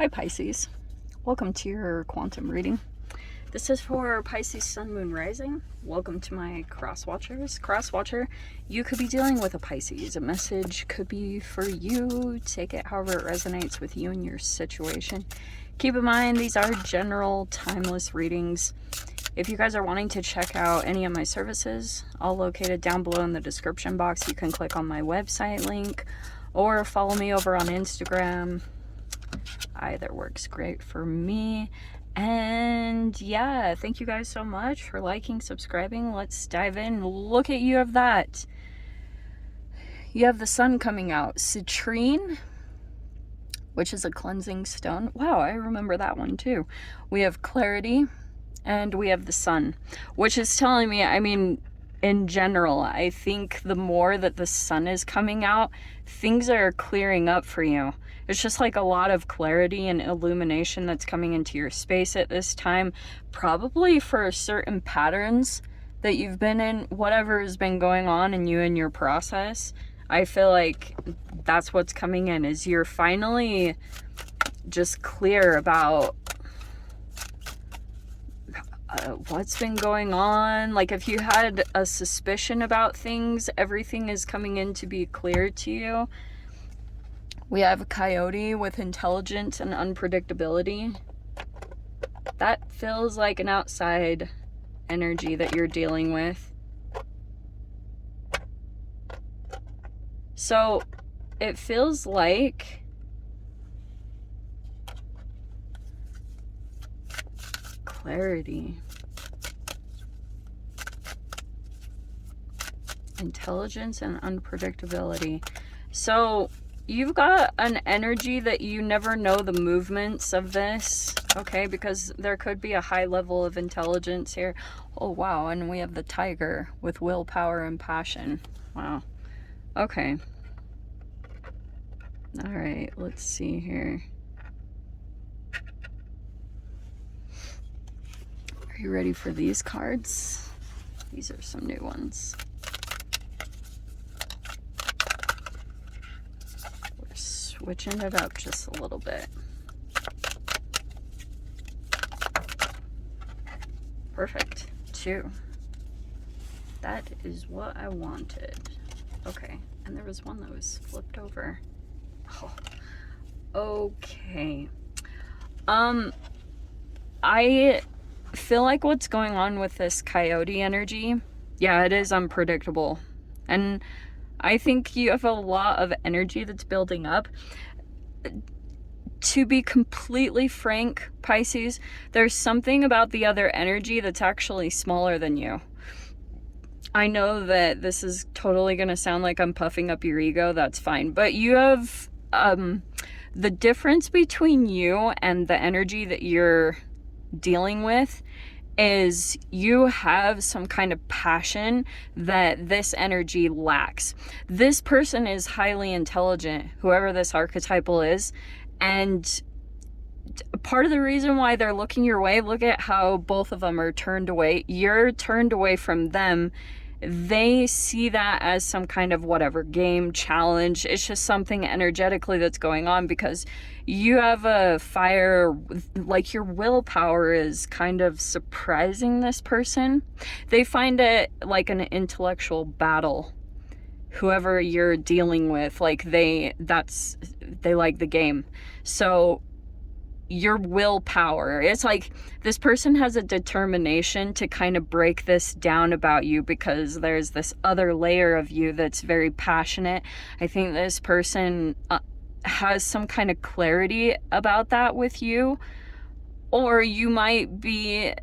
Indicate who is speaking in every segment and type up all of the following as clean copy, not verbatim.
Speaker 1: Hi Pisces, welcome to your quantum reading. This is for Pisces Sun, Moon, Rising. Welcome to my cross watchers. Cross watcher, you could be dealing with a Pisces. A message could be for you. Take it however it resonates with you and your situation. Keep in mind, these are general, timeless readings. If you guys are wanting to check out any of my services, all located down below in the description box. You can click on my website link or follow me over on Instagram. Either works great for me. And yeah, thank you guys so much for liking, subscribing. Let's dive in. Look at you have that. You have the sun coming out. Citrine, which is a cleansing stone. Wow, I remember that one too. We have clarity, and we have the sun, which is telling me, I mean, in general, I think the more that the sun is coming out, things are clearing up for you. It's just like a lot of clarity and illumination that's coming into your space at this time, probably for certain patterns that you've been in, whatever has been going on in you and your process. I feel like that's what's coming in, is you're finally just clear about what's been going on. Like if you had a suspicion about things, everything is coming in to be clear to you. We have a coyote with intelligence and unpredictability. That feels like an outside energy that you're dealing with. So it feels like clarity, intelligence, and unpredictability. So you've got an energy that you never know the movements of this, okay? Because there could be a high level of intelligence here. Oh, wow. And we have the tiger with willpower and passion. Wow. Okay. All right. Let's see here. Are you ready for these cards? These are some new ones. Switching it up just a little bit. Perfect. 2. That is what I wanted. Okay. And there was one that was flipped over. Oh. Okay. I feel like what's going on with this coyote energy, yeah, it is unpredictable. And I think you have a lot of energy that's building up. To be completely frank, Pisces, there's something about the other energy that's actually smaller than you. I know that this is totally going to sound like I'm puffing up your ego. That's fine. But you have the difference between you and the energy that you're dealing with is you have some kind of passion that this energy lacks. This person is highly intelligent, whoever this archetypal is, and part of the reason why they're looking your way, look at how both of them are turned away. You're turned away from them. They see that as some kind of whatever game challenge. It's just something energetically that's going on because you have a fire, like your willpower is kind of surprising this person. They find it like an intellectual battle. Whoever you're dealing with, like they like the game. So your willpower, it's like this person has a determination to kind of break this down about you because there's this other layer of you that's very passionate. I think this person has some kind of clarity about that with you, or you might be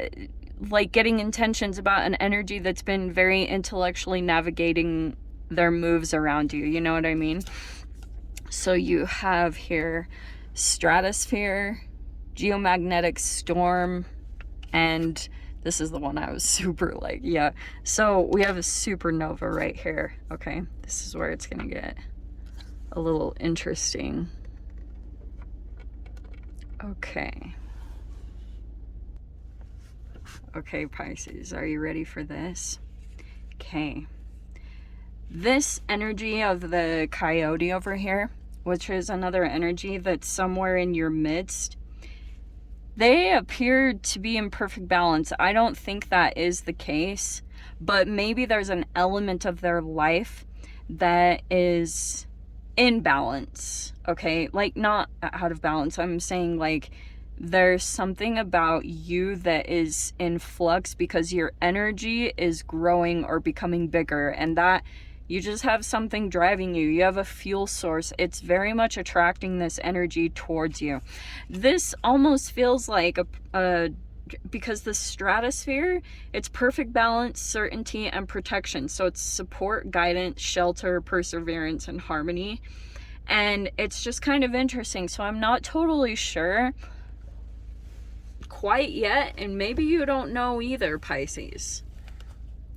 Speaker 1: like getting intentions about an energy that's been very intellectually navigating their moves around you. You know what I mean? So you have here stratosphere, geomagnetic storm, and this is the one I was super like, yeah. So we have a supernova right here. Okay, this is where it's gonna get a little interesting. Okay. Okay, Pisces, are you ready for this? Okay. This energy of the coyote over here which is another energy that's somewhere in your midst, they appear to be in perfect balance. I don't think that is the case, but maybe there's an element of their life that is in balance, okay? Like, not out of balance. I'm saying, like, there's something about you that is in flux because your energy is growing or becoming bigger, and that you just have something driving you. You have a fuel source. It's very much attracting this energy towards you. This almost feels like because the stratosphere, it's perfect balance, certainty, and protection. So it's support, guidance, shelter, perseverance, and harmony. And it's just kind of interesting. So I'm not totally sure quite yet, and maybe you don't know either, Pisces.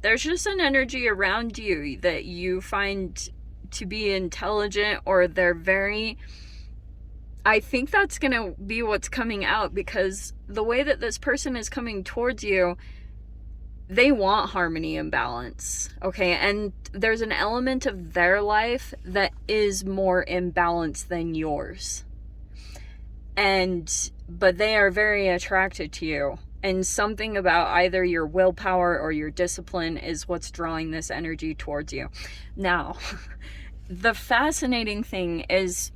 Speaker 1: There's just an energy around you that you find to be intelligent, or they're very... I think that's going to be what's coming out, because the way that this person is coming towards you, they want harmony and balance, okay? And there's an element of their life that is more in balance than yours. But they are very attracted to you. And something about either your willpower or your discipline is what's drawing this energy towards you. Now, the fascinating thing is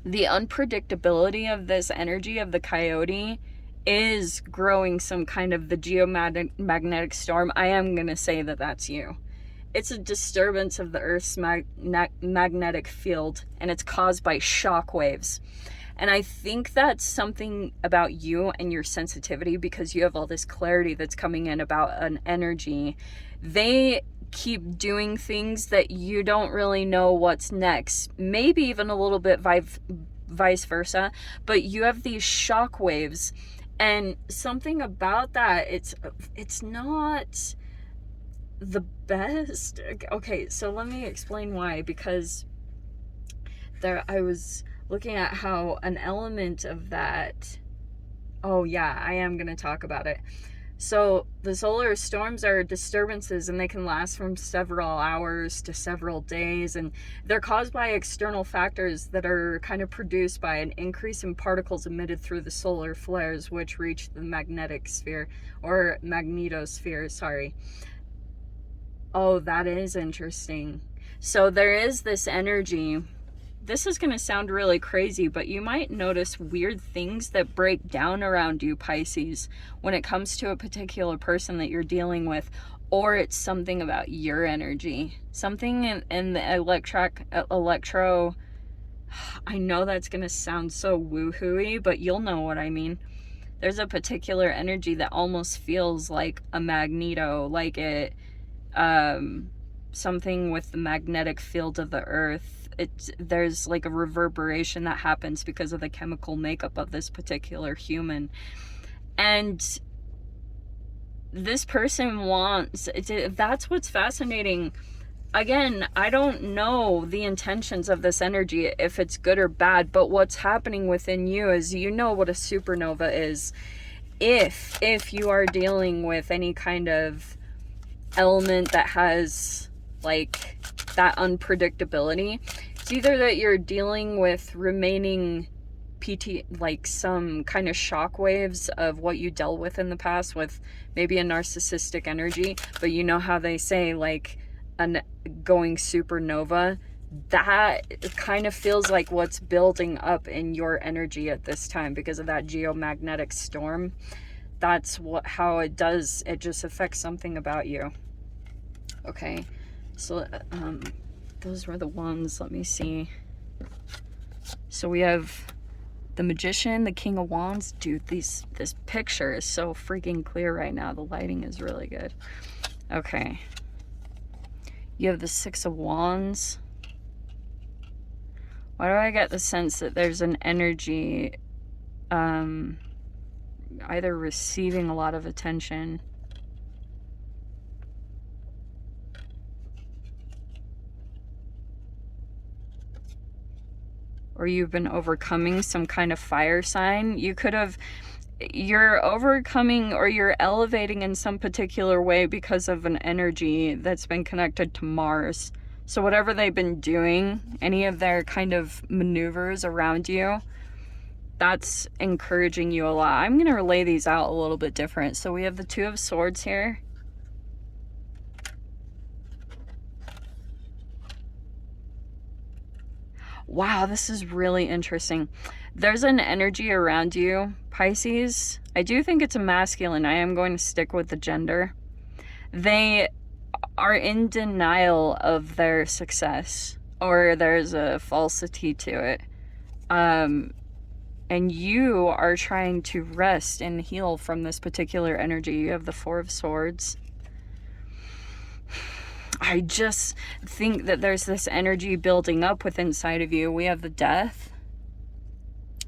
Speaker 1: the unpredictability of this energy of the coyote is growing some kind of the geomagnetic storm. I am going to say that that's you. It's a disturbance of the Earth's magnetic field, and it's caused by shock waves. And I think that's something about you and your sensitivity, because you have all this clarity that's coming in about an energy. They keep doing things that you don't really know what's next. Maybe even a little bit vice versa. But you have these shock waves. And something about that, it's not the best. Okay, so let me explain why. Because I was looking at how an element of that... Oh yeah, I am going to talk about it. So the solar storms are disturbances, and they can last from several hours to several days, and they're caused by external factors that are kind of produced by an increase in particles emitted through the solar flares, which reach the magnetic sphere, or magnetosphere, sorry. Oh, that is interesting. So there is this energy. This is going to sound really crazy, but you might notice weird things that break down around you, Pisces, when it comes to a particular person that you're dealing with, or it's something about your energy. Something in the electro... I know that's going to sound so woo-hooey, but you'll know what I mean. There's a particular energy that almost feels like a magneto, like it... something with the magnetic field of the Earth. There's like a reverberation that happens because of the chemical makeup of this particular human. And this person wants... That's what's fascinating. Again, I don't know the intentions of this energy, if it's good or bad, but what's happening within you is, you know what a supernova is. If you are dealing with any kind of element that has like that unpredictability, it's either that you're dealing with remaining like some kind of shock waves of what you dealt with in the past with maybe a narcissistic energy, but you know how they say like going supernova, that kind of feels like what's building up in your energy at this time because of that geomagnetic storm. That's how it does. It just affects something about you. Okay, so those were the ones. Let me see. So we have the Magician, the King of Wands. Dude, this picture is so freaking clear right now. The lighting is really good. Okay. You have the Six of Wands. Why do I get the sense that there's an energy either receiving a lot of attention or you've been overcoming some kind of fire sign? You're overcoming or you're elevating in some particular way because of an energy that's been connected to Mars. So whatever they've been doing, any of their kind of maneuvers around you, that's encouraging you a lot. I'm going to lay these out a little bit different. So we have the Two of Swords here. Wow, this is really interesting. There's an energy around you, Pisces. I do think it's a masculine. I am going to stick with the gender. They are in denial of their success, or there's a falsity to it. And you are trying to rest and heal from this particular energy. You have the Four of Swords. I just think that there's this energy building up within inside of you. We have the Death.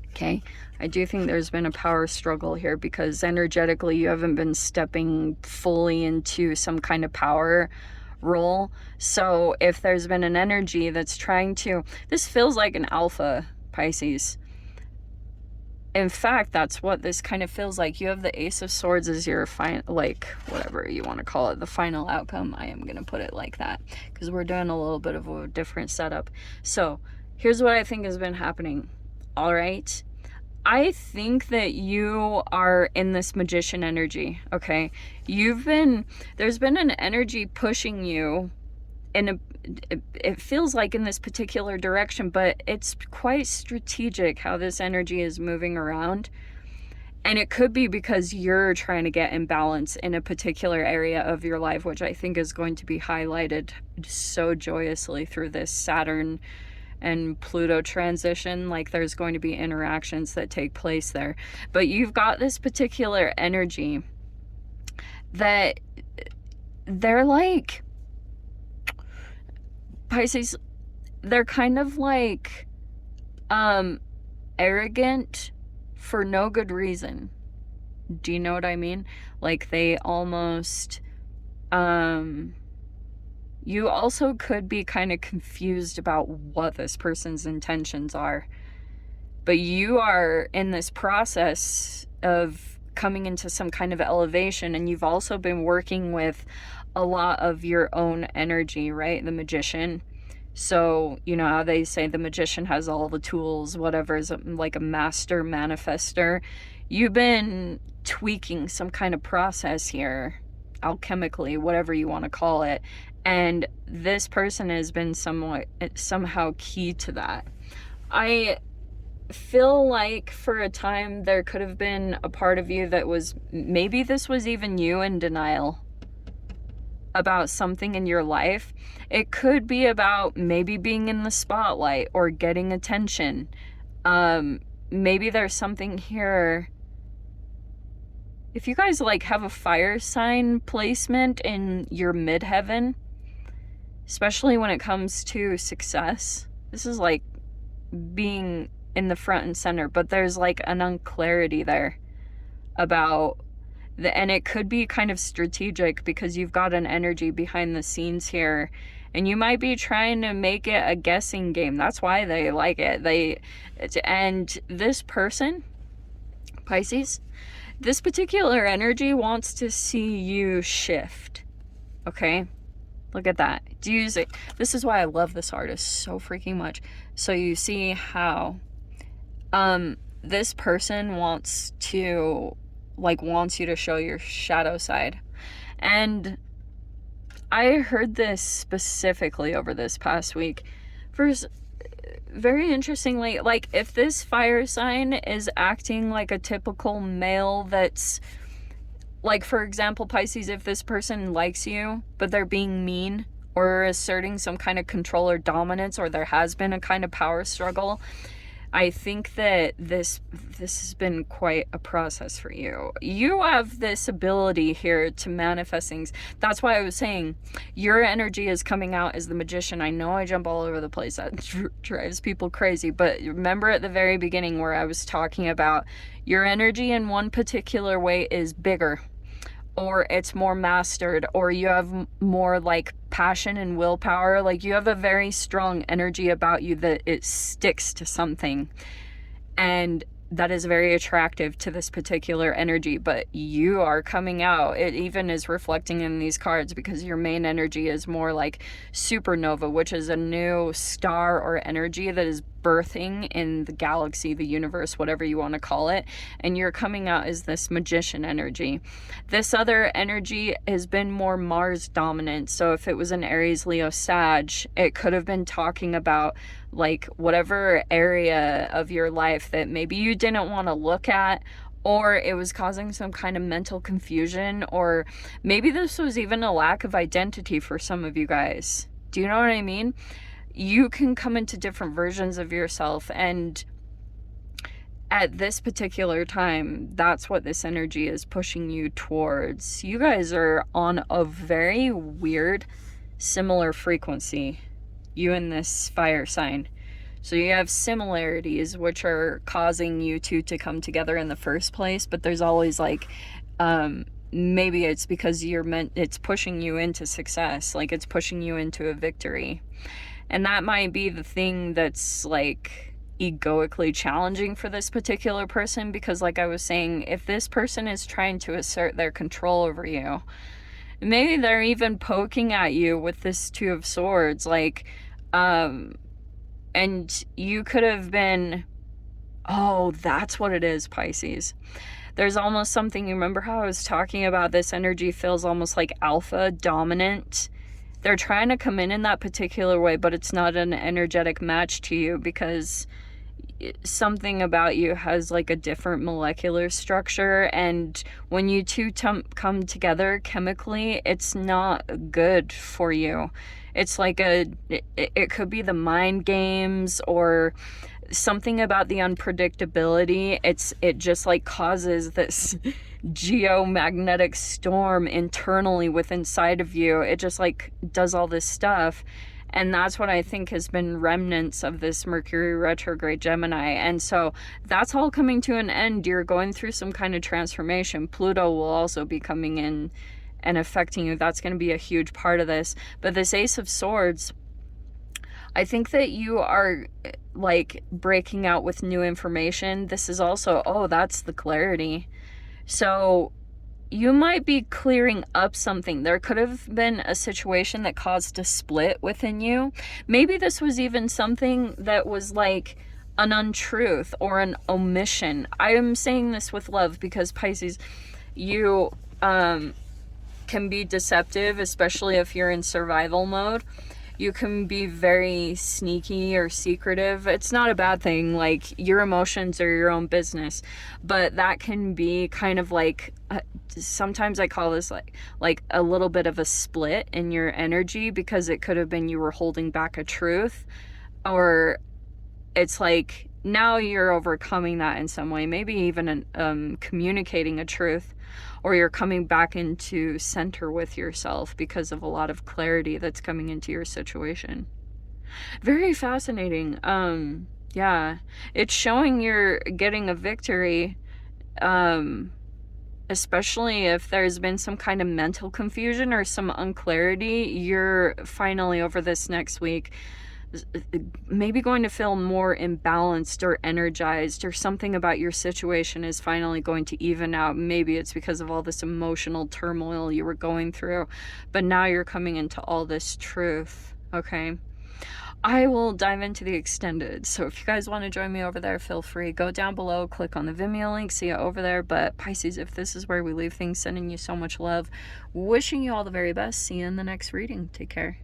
Speaker 1: Okay. I do think there's been a power struggle here because energetically you haven't been stepping fully into some kind of power role. So if there's been an energy that's trying to, this feels like an alpha, Pisces. In fact, that's what this kind of feels like. You have the Ace of Swords as your like whatever you want to call it, the final outcome. I am going to put it like that because we're doing a little bit of a different setup. So here's what I think has been happening. All right. I think that you are in this magician energy. Okay. There's been an energy pushing you in it feels like in this particular direction, but it's quite strategic how this energy is moving around. And it could be because you're trying to get in balance in a particular area of your life, which I think is going to be highlighted so joyously through this Saturn and Pluto transition. Like there's going to be interactions that take place there. But you've got this particular energy that they're like, Pisces, they're kind of like arrogant for no good reason. Do you know what I mean? Like they almost you also could be kind of confused about what this person's intentions are. But you are in this process of coming into some kind of elevation, and you've also been working with a lot of your own energy, right? The magician. So, you know how they say the magician has all the tools, whatever, is like a master manifester. You've been tweaking some kind of process here, alchemically, whatever you want to call it. And this person has been somehow key to that. I feel like for a time there could have been a part of you that was, maybe this was even you in denial about something in your life. It could be about maybe being in the spotlight or getting attention. Maybe there's something here. If you guys like have a fire sign placement in your midheaven, especially when it comes to success, this is like being in the front and center, but there's like an unclarity there about and it could be kind of strategic because you've got an energy behind the scenes here, and you might be trying to make it a guessing game. That's why they like it. And this person, Pisces, this particular energy wants to see you shift. Okay? Look at that. Do you see? This is why I love this artist so freaking much. So you see how this person wants you to show your shadow side. And I heard this specifically over this past week. First, very interestingly, like if this fire sign is acting like a typical male that's like, for example, Pisces, if this person likes you, but they're being mean or asserting some kind of control or dominance, or there has been a kind of power struggle, I think that this has been quite a process for you. You have this ability here to manifest things. That's why I was saying your energy is coming out as the magician. I know I jump all over the place. That drives people crazy. But remember at the very beginning where I was talking about your energy in one particular way is bigger, or it's more mastered, or you have more like passion and willpower. Like you have a very strong energy about you that it sticks to something. And that is very attractive to this particular energy, but you are coming out. It even is reflecting in these cards because your main energy is more like supernova, which is a new star or energy that is birthing in the galaxy, the universe, whatever you want to call it, and you're coming out as this magician energy. This other energy has been more Mars dominant, so if it was an Aries, Leo, Sag, it could have been talking about like whatever area of your life that maybe you didn't want to look at, or it was causing some kind of mental confusion, or maybe this was even a lack of identity for some of you guys. Do you know what I mean? You can come into different versions of yourself, and at this particular time, that's what this energy is pushing you towards. You guys are on a very weird, similar frequency, you and this fire sign. So you have similarities which are causing you two to come together in the first place, but there's always like, maybe it's because it's pushing you into success, like it's pushing you into a victory. And that might be the thing that's like egoically challenging for this particular person, because like I was saying, if this person is trying to assert their control over you, maybe they're even poking at you with this Two of Swords, like, and you could have been, oh, that's what it is, Pisces. There's almost something, you remember how I was talking about this energy feels almost like alpha dominant? They're trying to come in that particular way, but it's not an energetic match to you because something about you has like a different molecular structure, and when you two come together chemically, it's not good for you. It's like it could be the mind games or something about the unpredictability. It just like causes this geomagnetic storm internally within inside of you. It just like does all this stuff. And that's what I think has been remnants of this Mercury retrograde Gemini. And so that's all coming to an end. You're going through some kind of transformation. Pluto will also be coming in and affecting you. That's going to be a huge part of this. But this Ace of Swords, I think that you are like breaking out with new information. This is also, oh, that's the clarity. So you might be clearing up something. There could have been a situation that caused a split within you. Maybe this was even something that was like an untruth or an omission. I am saying this with love because Pisces, you can be deceptive, especially if you're in survival mode. You can be very sneaky or secretive. It's not a bad thing. Like, your emotions are your own business, but that can be kind of like, sometimes I call this like a little bit of a split in your energy, because it could have been you were holding back a truth, or it's like now you're overcoming that in some way, maybe even communicating a truth, or you're coming back into center with yourself because of a lot of clarity that's coming into your situation. Very fascinating. Yeah, it's showing you're getting a victory, especially if there's been some kind of mental confusion or some unclarity. You're finally, over this next week, maybe going to feel more imbalanced or energized, or something about your situation is finally going to even out. Maybe it's because of all this emotional turmoil you were going through, but now you're coming into all this truth. Okay, I will dive into the extended, so if you guys want to join me over there, feel free. Go down below, click on the Vimeo link, see it over there. But Pisces, if this is where we leave things, sending you so much love, wishing you all the very best. See you in the next reading. Take care.